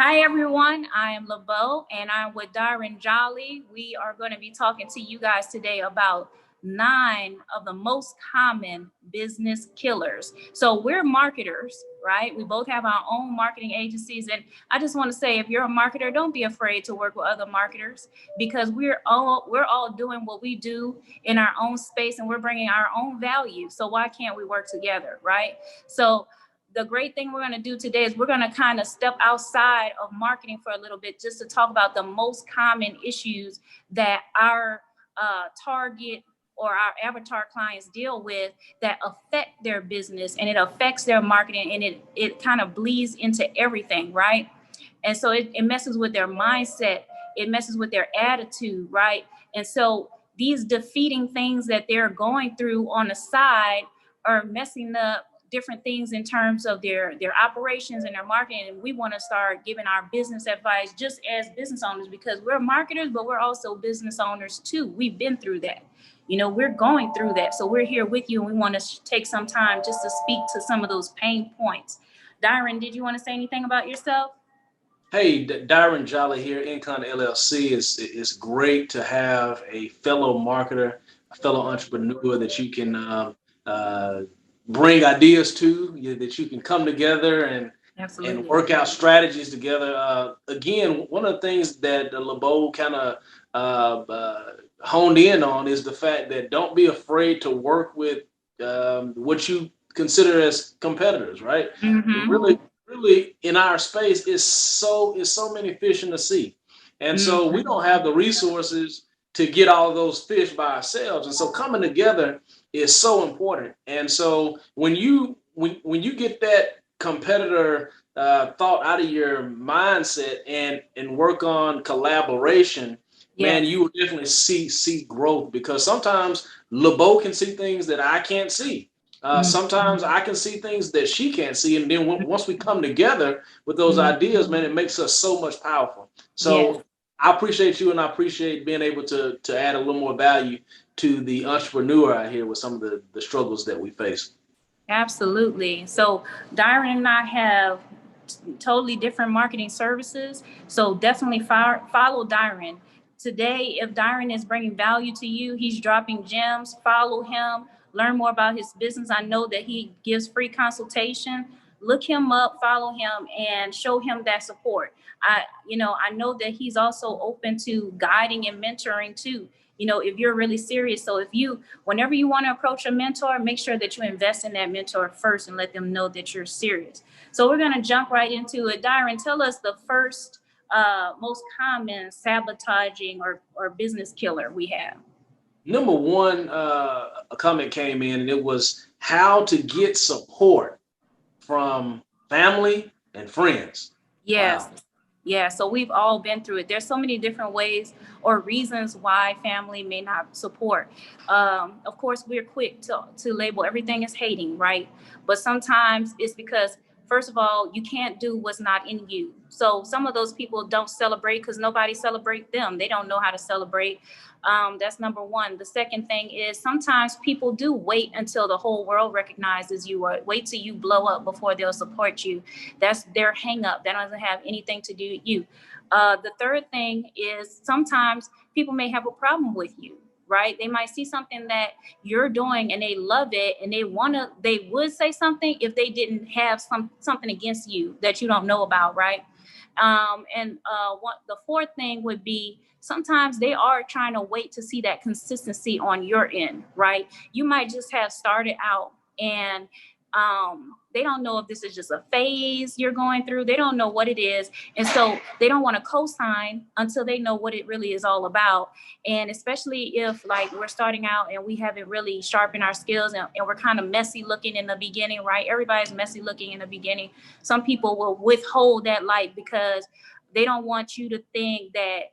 Hi everyone, I am LeBeau and I'm with Dyron Jolly. We are going to be talking to you guys today about 9 of the most common business killers. So we're marketers, right? We both have our own marketing agencies. And I just want to say, if you're a marketer, don't be afraid to work with other marketers because we're all doing what we do in our own space and we're bringing our own value. So why can't we work together, right? So the great thing we're going to do today is we're going to kind of step outside of marketing for a little bit just to talk about the most common issues that our target or our avatar clients deal with that affect their business, and it affects their marketing, and it kind of bleeds into everything, right? And so it messes with their mindset, it messes with their attitude, right? And so these defeating things that they're going through on the side are messing up different things in terms of their operations and their marketing. And we want to start giving our business advice just as business owners, because we're marketers, but we're also business owners too. We've been through that. We're going through that. So we're here with you, and we want to take some time just to speak to some of those pain points. Dyron, did you want to say anything about yourself? Hey, Dyron Jolly here, Incon LLC. It's great to have a fellow marketer, a fellow entrepreneur that you can uh, bring ideas to, that you can come together and Absolutely. work out strategies together. Again, one of the things that LeBeau kind of honed in on is the fact that don't be afraid to work with what you consider as competitors, right? Mm-hmm. Really in our space is so many fish in the sea, and so we Mm-hmm. don't have the resources to get all of those fish by ourselves, and so coming together is so important. And so when you get that competitor thought out of your mindset and work on collaboration, man, Yes. you will definitely see growth, because sometimes LeBeau can see things that I can't see. Sometimes I can see things that she can't see, and then once we come together with those Mm-hmm. ideas, man, it makes us so much powerful. Yes. So I appreciate you, and I appreciate being able to add a little more value to the entrepreneur out here with some of the struggles that we face. Absolutely. So Dyron and I have totally different marketing services. So definitely follow Dyron. Today, if Dyron is bringing value to you, he's dropping gems, follow him, learn more about his business. I know that he gives free consultation. Look him up, follow him, and show him that support. I know that he's also open to guiding and mentoring too. If you're really serious. So whenever you want to approach a mentor, make sure that you invest in that mentor first and let them know that you're serious. So we're going to jump right into it. Dyron, tell us the first most common sabotaging or business killer we have. Number one, a comment came in, and it was how to get support from family and friends. Yes. Wow. Yeah, so we've all been through it. There's so many different ways or reasons why family may not support. Of course, we're quick to label everything as hating, right? But sometimes it's because, first of all, you can't do what's not in you. So some of those people don't celebrate because nobody celebrate them. They don't know how to celebrate. That's number one. The second thing is sometimes people do wait until the whole world recognizes you, or wait till you blow up before they'll support you. That's their hang up. That doesn't have anything to do with you. The third thing is sometimes people may have a problem with you, right? They might see something that you're doing and they love it, and they would say something if they didn't have something against you that you don't know about, right? And what the fourth thing would be, sometimes they are trying to wait to see that consistency on your end, right? You might just have started out, and they don't know if this is just a phase you're going through. They don't know what it is. And so they don't want to co-sign until they know what it really is all about. And especially if, like, we're starting out and we haven't really sharpened our skills, and we're kind of messy looking in the beginning, right? Everybody's messy looking in the beginning. Some people will withhold that light because they don't want you to think that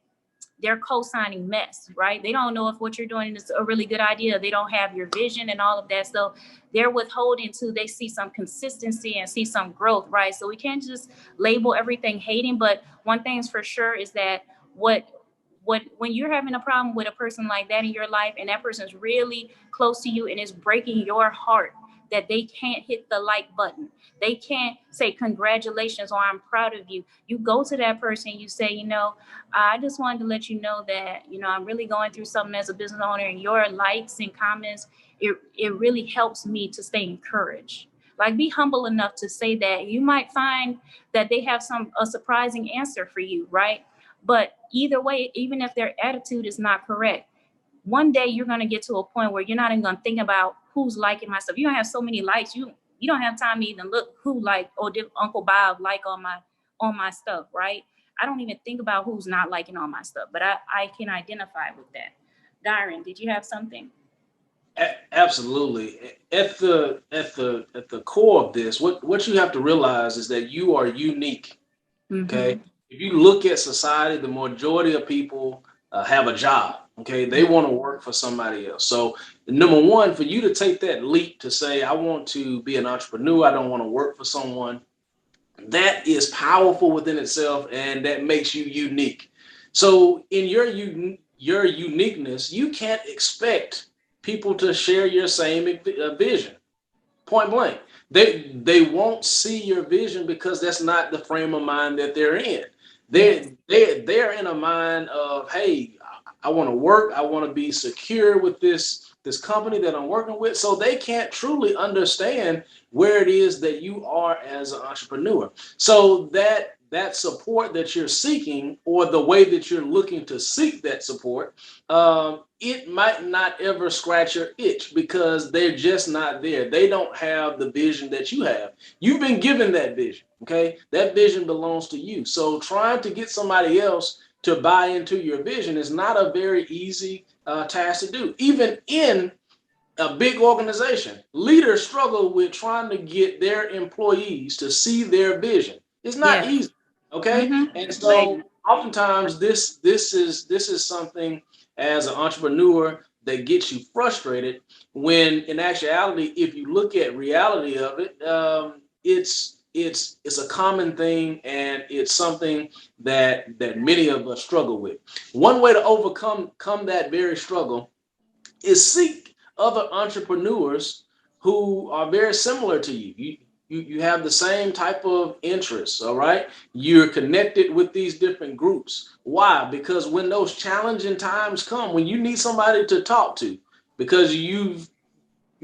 they're co-signing mess, right? They don't know if what you're doing is a really good idea. They don't have your vision and all of that. So they're withholding till they see some consistency and see some growth, right? So we can't just label everything hating. But one thing's for sure is that what when you're having a problem with a person like that in your life, and that person's really close to you and is breaking your heart, that they can't hit the like button. They can't say congratulations or I'm proud of you. You go to that person, you say, I just wanted to let you know that, I'm really going through something as a business owner, and your likes and comments, it really helps me to stay encouraged. Like, be humble enough to say that. You might find that they have a surprising answer for you, right? But either way, even if their attitude is not correct, one day you're going to get to a point where you're not even going to think about who's liking my stuff. You don't have so many likes. You don't have time to even look who like, or did Uncle Bob like on my stuff, right? I don't even think about who's not liking on my stuff, but I can identify with that. Dyron, did you have something? Absolutely. At the core of this, what you have to realize is that you are unique. Okay. Mm-hmm. If you look at society, the majority of people have a job. Okay. They want to work for somebody else. So, number one, for you to take that leap to say, I want to be an entrepreneur, I don't want to work for someone, that is powerful within itself, and that makes you unique. So, in your uniqueness, you can't expect people to share your same vision. Point blank. They won't see your vision because that's not the frame of mind that they're in. Yes. They're in a mind of, hey, I want to work, I want to be secure with this company that I'm working with. So they can't truly understand where it is that you are as an entrepreneur. So that support that you're seeking, or the way that you're looking to seek that support, it might not ever scratch your itch because they're just not there. They don't have the vision that you have. You've been given that vision, okay? That vision belongs to you. So trying to get somebody else to buy into your vision is not a very easy task to do. Even in a big organization, leaders struggle with trying to get their employees to see their vision. It's not Yes. easy, okay? Mm-hmm. And Like, so oftentimes this is something, as an entrepreneur, that gets you frustrated, when in actuality, if you look at reality of it, it's a common thing, and it's something that many of us struggle with. One way to overcome that very struggle is seek other entrepreneurs who are very similar to you. You have the same type of interests, all right? You're connected with these different groups. Why? Because when those challenging times come, when you need somebody to talk to, because you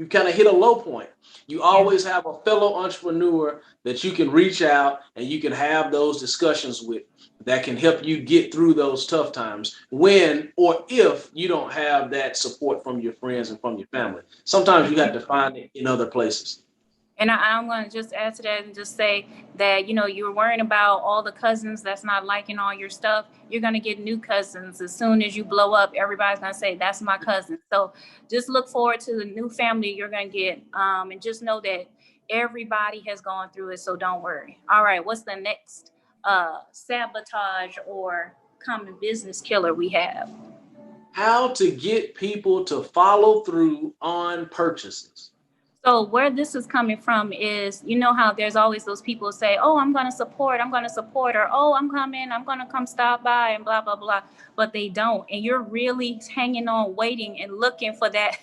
kind of hit a low point, you yeah. always have a fellow entrepreneur that you can reach out and you can have those discussions with, that can help you get through those tough times when or if you don't have that support from your friends and from your family. Sometimes you got to find it in other places. And I'm going to just add to that and just say that, you're worrying about all the cousins that's not liking all your stuff. You're going to get new cousins. As soon as you blow up, everybody's going to say, that's my cousin. So just look forward to the new family you're going to get. And just know that everybody has gone through it. So don't worry. All right. What's the next sabotage or common business killer we have? How to get people to follow through on purchases. So where this is coming from is, how there's always those people say, "Oh, I'm going to support," or "Oh, I'm going to come stop by," and blah blah blah, but they don't, and you're really hanging on, waiting and looking for that.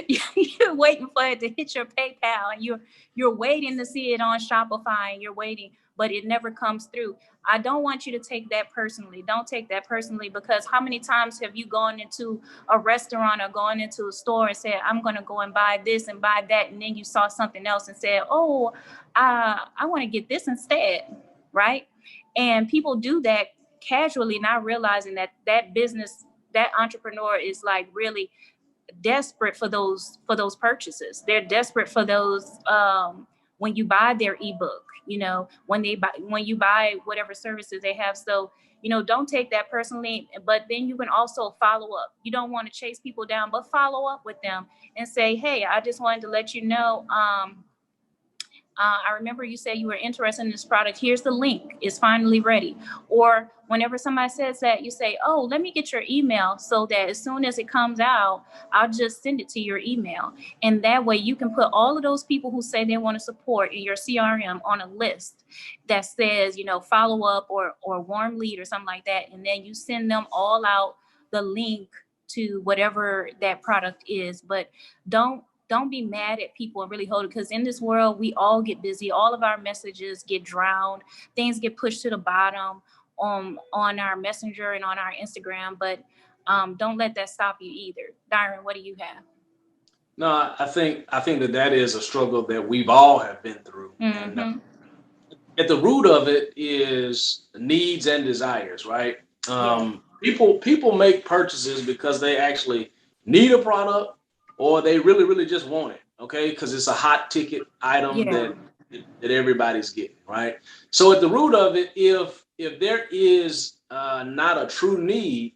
You're waiting for it to hit your PayPal, and you're waiting to see it on Shopify, and you're waiting, but it never comes through. I don't want you to take that personally. Don't take that personally, because how many times have you gone into a restaurant or going into a store and said, I'm going to go and buy this and buy that, and then you saw something else and said, oh, I want to get this instead, right? And people do that casually, not realizing that business, that entrepreneur is like really desperate for those purchases. They're desperate for those, when you buy their ebook, when you buy whatever services they have. So, don't take that personally, but then you can also follow up. You don't want to chase people down, but follow up with them and say, hey, I just wanted to let you know, I remember you said you were interested in this product. Here's the link. It's finally ready. Or whenever somebody says that, you say, oh, let me get your email so that as soon as it comes out, I'll just send it to your email. And that way you can put all of those people who say they want to support in your CRM on a list that says, follow up or warm lead or something like that. And then you send them all out the link to whatever that product is. But don't don't be mad at people and really hold it, because in this world we all get busy, all of our messages get drowned, things get pushed to the bottom on our messenger and on our Instagram. But don't let that stop you either. Dyron, what do you have? No, I think that is a struggle that we've all have been through, and Mm-hmm. at the root of it is needs and desires, right? Yes. People make purchases because they actually need a product, or they really just want it, okay? Because it's a hot ticket item Yeah. that everybody's getting, right? So at the root of it, if there is not a true need,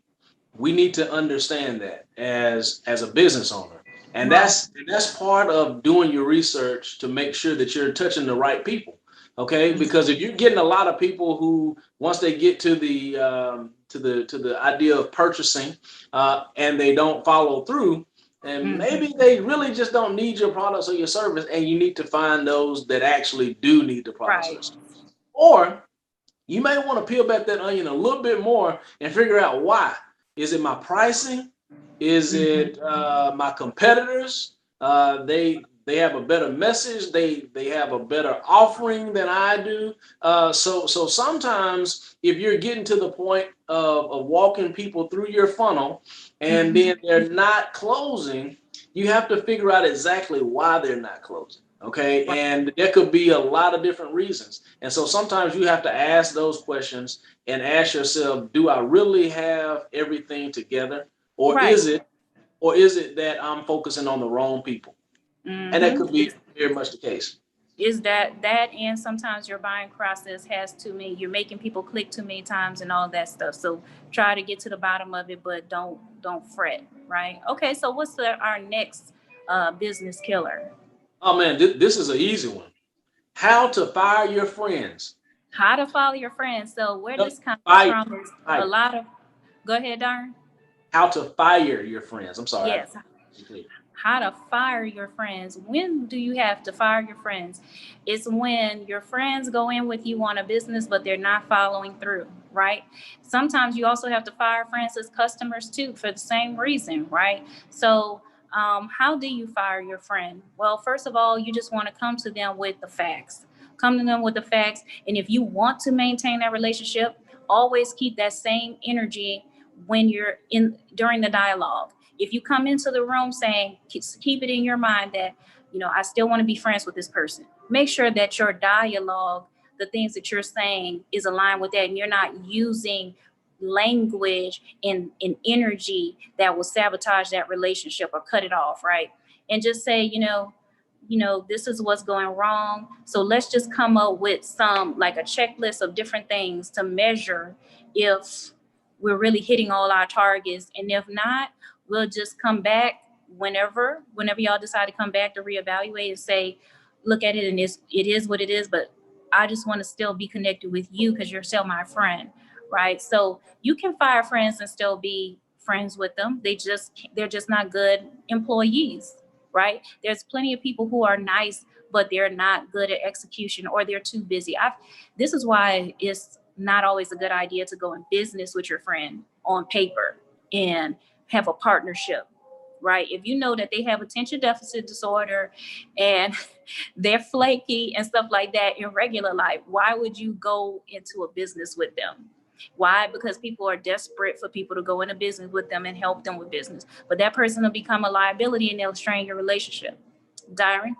we need to understand that as a business owner, and Right. that's part of doing your research to make sure that you're touching the right people. Okay, because if you're getting a lot of people who, once they get to the idea of purchasing, and they don't follow through, and Mm-hmm. maybe they really just don't need your products or your service, and you need to find those that actually do need the products or Right. the service. Or you may want to peel back that onion a little bit more and figure out why. Is it my pricing? Is it Mm-hmm. my competitors? They have a better message. They have a better offering than I do. So sometimes if you're getting to the point of walking people through your funnel and Mm-hmm. then they're not closing, you have to figure out exactly why they're not closing. Okay, Right. and there could be a lot of different reasons. And so sometimes you have to ask those questions and ask yourself, do I really have everything together? Or Right. is it or is it that I'm focusing on the wrong people? And that could Mm-hmm. be very much the case. Is that and sometimes your buying process has too many, you're making people click too many times and all that stuff. So try to get to the bottom of it, but don't fret. Right. Okay, so what's our next business killer? Oh man, this is an easy one. How to fire your friends. How to follow your friends. So where No, this comes fire, from is a fire. lot of, go ahead, Darn. How to fire your friends. I'm sorry. Yes. How to fire your friends. When do you have to fire your friends? It's when your friends go in with you on a business, but they're not following through, right? Sometimes you also have to fire friends as customers too for the same reason, right? So, how do you fire your friend? Well, first of all, you just want to come to them with the facts. Come to them with the facts. And if you want to maintain that relationship, always keep that same energy when you're in during the dialogue. If you come into the room saying, keep it in your mind that, I still want to be friends with this person. Make sure that your dialogue, the things that you're saying, is aligned with that, and you're not using language and energy that will sabotage that relationship or cut it off, right? And just say, this is what's going wrong. So let's just come up with some, like a checklist of different things to measure if we're really hitting all our targets. And if not, we'll just come back whenever y'all decide to come back to reevaluate and say, look at it, and it is what it is, but I just want to still be connected with you because you're still my friend, right? So you can fire friends and still be friends with them. They're just not good employees, right? There's plenty of people who are nice, but they're not good at execution, or they're too busy. This is why it's not always a good idea to go in business with your friend on paper and have a partnership, right? If you know that they have attention deficit disorder and they're flaky and stuff like that in regular life, why would you go into a business with them? Why? Because people are desperate for people to go into business with them and help them with business. But that person will become a liability and they'll strain your relationship. Dyron?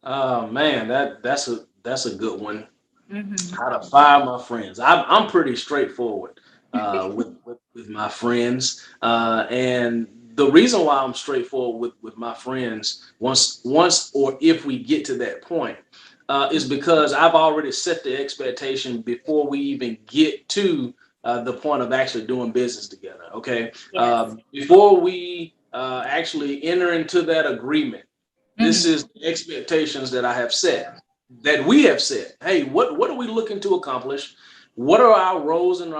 Oh man, that's a good one. Mm-hmm. How to fire my friends. I'm pretty straightforward with my friends, and the reason why I'm straightforward with my friends, once or if we get to that point, is because I've already set the expectation before we even get to the point of actually doing business together. Okay, Yes. before we actually enter into that agreement, this Mm-hmm. is the expectations that I have set, that we have set. Hey, what are we looking to accomplish? What are our roles and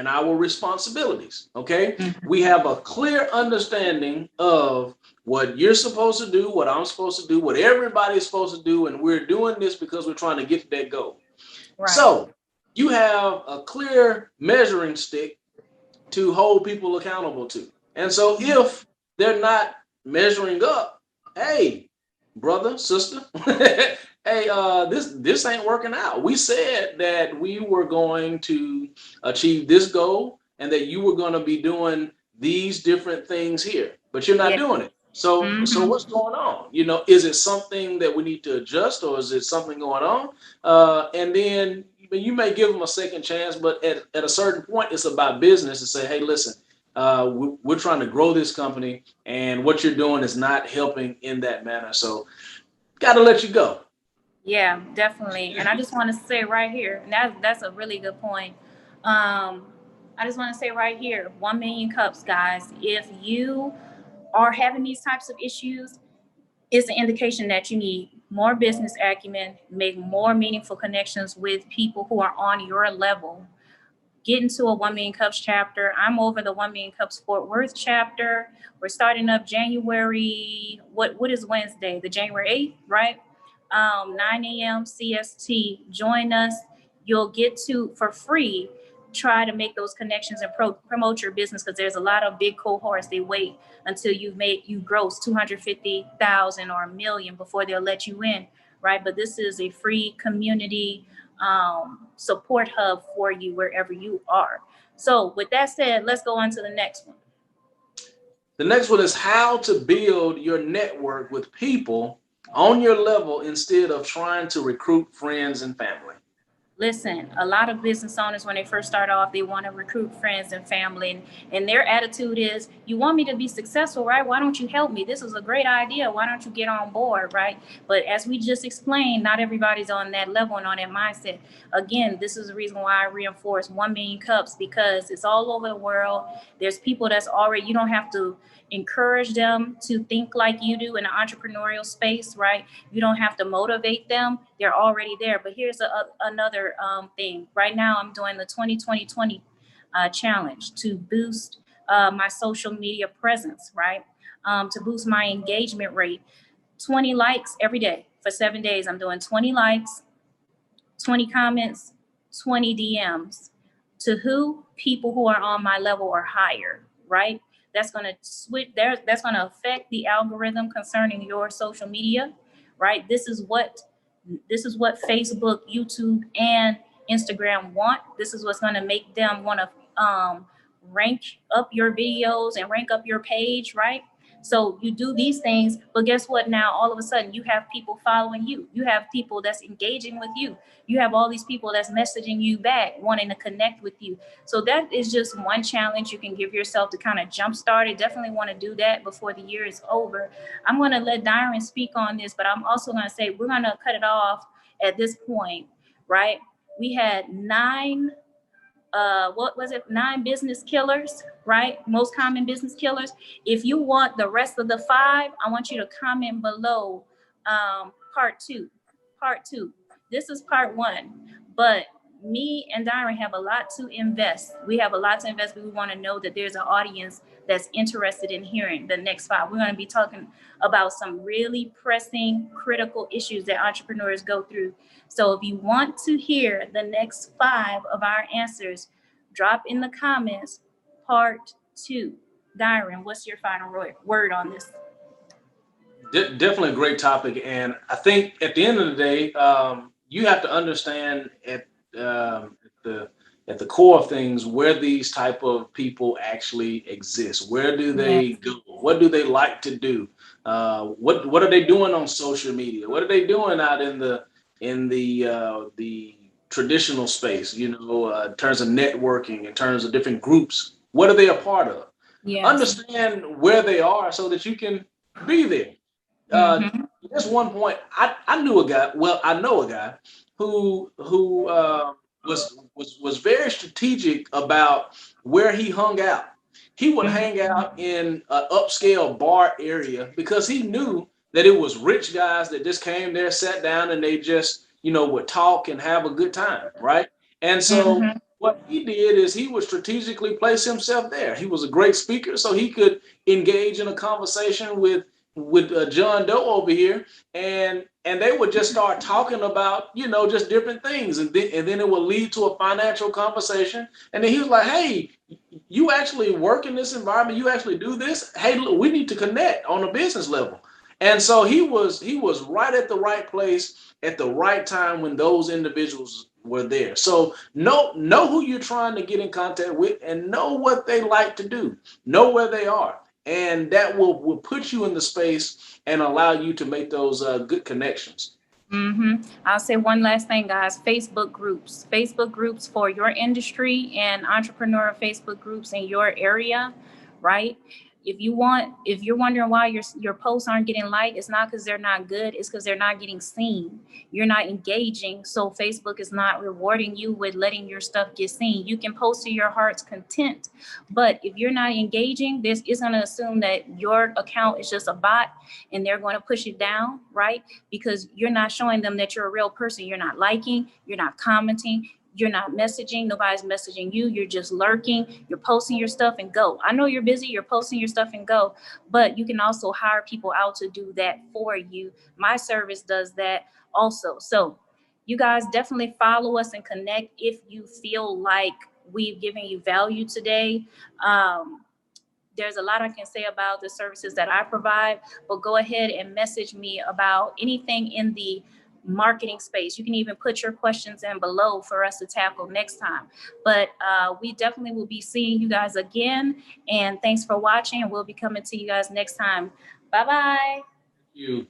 our responsibilities? Okay, Mm-hmm. we have a clear understanding of what you're supposed to do, what I'm supposed to do, what everybody's supposed to do, and we're doing this because we're trying to get to that goal. Right. So you have a clear measuring stick to hold people accountable to. And so if they're not measuring up. Hey, brother, sister, hey, this ain't working out. We said that we were going to achieve this goal and that you were going to be doing these different things here, but you're not Yeah. doing it. So Mm-hmm. what's going on? Is it something that we need to adjust, or is it something going on? And then you may give them a second chance, but at a certain point, it's about business to say, hey, listen, we're trying to grow this company, and what you're doing is not helping in that manner. So, got to let you go. Yeah, definitely. And I just want to say right here, and that's a really good point. Um, I just want to say right here, 1 million cups, guys. If you are having these types of issues, it's an indication that you need more business acumen, make more meaningful connections with people who are on your level. Get into a 1 million cups chapter. I'm over the 1 million cups Fort Worth chapter. We're starting up January. What is Wednesday? The January 8th, right? 9 a.m. CST. Join us. You'll get to for free. Try to make those connections and promote your business, because there's a lot of big cohorts. They wait until you gross 250,000 or a million before they'll let you in, right? But this is a free community support hub for you wherever you are. So, with that said, let's go on to the next one. The next one is how to build your network with people on your level instead of trying to recruit friends and family. Listen, a lot of business owners, when they first start off, they want to recruit friends and family, and their attitude is, you want me to be successful, right? Why don't you help me? This is a great idea. Why don't you get on board, right? But as we just explained, not everybody's on that level and on that mindset. Again, this is the reason why I reinforce 1 million cups, because it's all over the world. There's people that's already, you don't have to encourage them to think like you do in the entrepreneurial space, right? You don't have to motivate them. They're already there. But here's another thing. Right now, I'm doing the 2020 challenge to boost my social media presence, right? To boost my engagement rate. 20 likes every day for 7 days. I'm doing 20 likes, 20 comments, 20 DMs. To who? People who are on my level or higher, right? That's going to switch there. That's going to affect the algorithm concerning your social media, right? This is what Facebook, YouTube, and Instagram want. This is what's going to make them want to rank up your videos and rank up your page, right? So you do these things, but guess what? Now all of a sudden you have people following you. You have people that's engaging with you. You have all these people that's messaging you back, wanting to connect with you. So that is just one challenge you can give yourself to kind of jumpstart it. Definitely want to do that before the year is over. I'm going to let Dyron speak on this, but I'm also going to say we're going to cut it off at this point, right? We had what was it, 9 business killers, right? Most common business killers. If you want the rest of the 5, I want you to comment below part 2. This is part 1, but me and Dyron have a lot to invest. We have a lot to invest, but we want to know that there's an audience that's interested in hearing the next 5. We're going to be talking about some really pressing, critical issues that entrepreneurs go through. So if you want to hear the next 5 of our answers, drop in the comments part 2. Dyron, what's your final word on this? Definitely a great topic, and I think at the end of the day, you have to understand the at the core of things where these type of people actually exist. Where do Yes. they go? What do they like to do? What are they doing on social media? What are they doing out in the traditional space? In terms of networking, in terms of different groups. What are they a part of? Yes. Understand where they are so that you can be there. uh, Mm-hmm. there's one point I knew a guy. Well, I know a guy who was very strategic about where he hung out. He would hang Mm-hmm. out in an upscale bar area because he knew that it was rich guys that just came there, sat down, and they just would talk and have a good time, right? And so Mm-hmm. what he did is he would strategically place himself there. He was a great speaker, so he could engage in a conversation with John Doe over here, and they would just start talking about just different things, and then it would lead to a financial conversation, and then he was like, "Hey, you actually work in this environment, you actually do this. Hey, look, we need to connect on a business level. And so he was right at the right place at the right time when those individuals were there. So know who you're trying to get in contact with and know what they like to do. Know where they are. And that will put you in the space and allow you to make those good connections. I'll say one last thing, guys. Facebook groups for your industry and entrepreneur Facebook groups in your area, right? If you're wondering why your posts aren't getting liked, it's not because they're not good. It's because they're not getting seen. You're not engaging, so Facebook is not rewarding you with letting your stuff get seen. You can post to your heart's content, but if you're not engaging, this is going to assume that your account is just a bot, and they're going to push it down, right? Because you're not showing them that you're a real person. You're not liking, you're not commenting, you're not messaging, nobody's messaging you, you're just lurking, you're posting your stuff and go. I know you're busy, you're posting your stuff and go, but you can also hire people out to do that for you. My service does that also. So you guys definitely follow us and connect if you feel like we've given you value today. There's a lot I can say about the services that I provide, but go ahead and message me about anything in the marketing space. You can even put your questions in below for us to tackle next time. But we definitely will be seeing you guys again. And thanks for watching. And we'll be coming to you guys next time. Bye bye. You